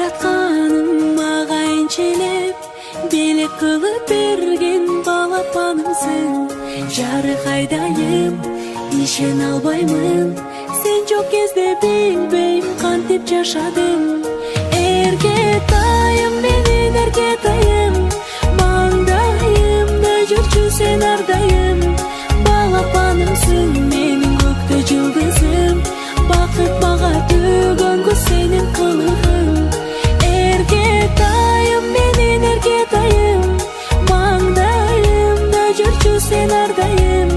жаратканың мага энчелеп белек кылып берген балапанымсың. Жарыкайдайым, ишен албаймын, сен жок кезде билбейм кантип жашадым. Эркетайым, менин эркетайым, маңдайымда жүрчү сен ардайым. Балапанымсың, менин көктө жылдызым, бакыт мага төгөнгө сенин кылыгың. Эркетайым, менин эркетайым, маңдайымда жүрчү сен ардайым.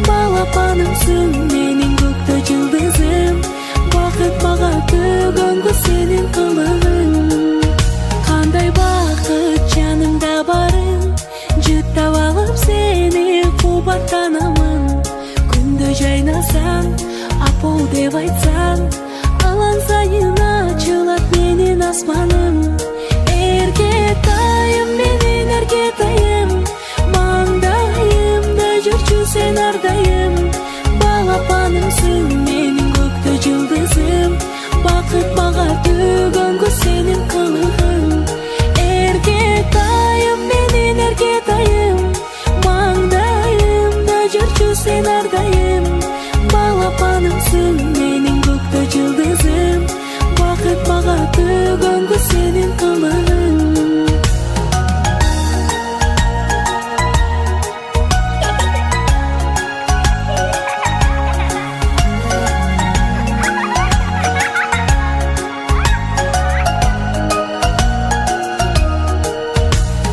Балапанымсың, менин көктө жылдызым, бакыт мага төгөнгө сенин кылыгың. Кандай бакыт жанымда барың, жыттап алып сени кубаттанамын. Күндө жайнасаң, апол деп айтсаң, алан сайын ачылат менин асманым. Эркетайым, менин эркетайым, маңдайымда жүрчү сен ардайым. Балапанымсың, менин көктө жылдызым, бакыт мага төгөнгө сенин кылыгың. Эркетайым, менин эркетайым, маңдайымда жүрчү сен ардайым. Балапанымсың, менин көктө жылдызым, бакыт мага төгөнгө сенин кылыгың.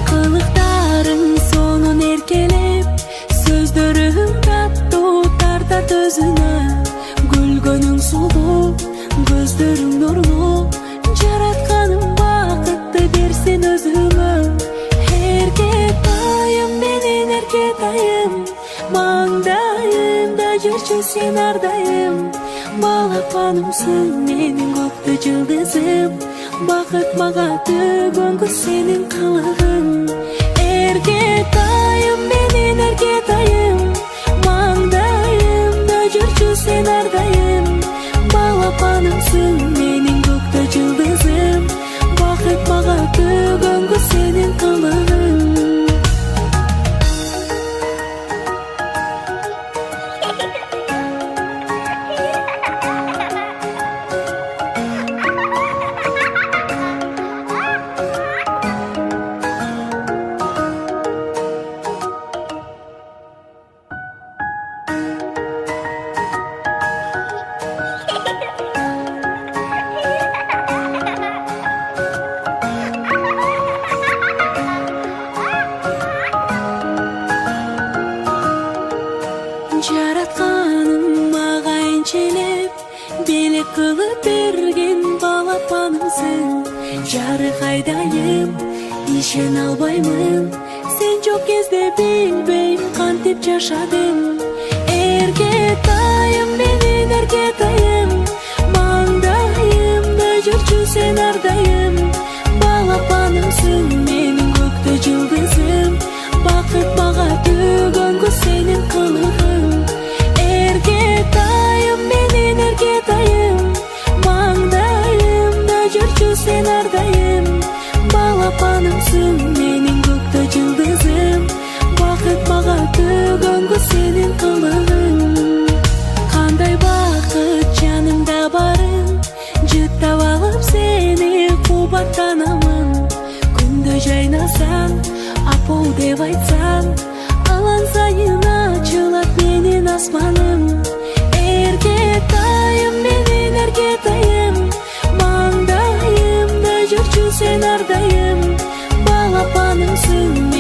Кылыктарың сонун эркелеп, сөздөрүң таттуу тартат өзүнө. Күлгөнүң сулуу, көздөрүң нурлуу, жаратканың бакытты берсин өзүңө. Эркетайым, менин эркетайым, маңдайымда жүрчү сен ардайым. Балапанымсың, менин көктө жылдызым, бакыт мага төгөнгө сенин кылыгың. Эркетайым, менин эркетайым, маңдайымда жүрчү сен ардайым. Балапанымсың, менин көктө жылдызым, бакыт мага төгөнгө сенин кылыгың. Жаратканың мага энчелеп белек кылып берген балапанымсың. Жарыкайдайым, ишен албаймын, сен жок кезде билбейм кантип жашадым. Эркетайым, менин эркетайым, маңдайымда жүрчү сен ардайым. Балапанымсың, менин көктө жылдызым, бакыт мага төгөнгө сенин кылыгың. Эркетайым, менин эркетайым, маңдайымда жүрчү сен ардайым. Балапанымсың, менин көктө жылдызым, бакыт мага төгөнгө сенин кылыгың. Кандай бакыт жанымда барың, жыттап алып сени кубаттанамын. Күндө жайнасаң, апол деп айтсаң, алан сайын ачылат менин асманым. Эркетайым, менин эркетайым, маңдайымда жүрчү сен ардайым. Балапанымсың,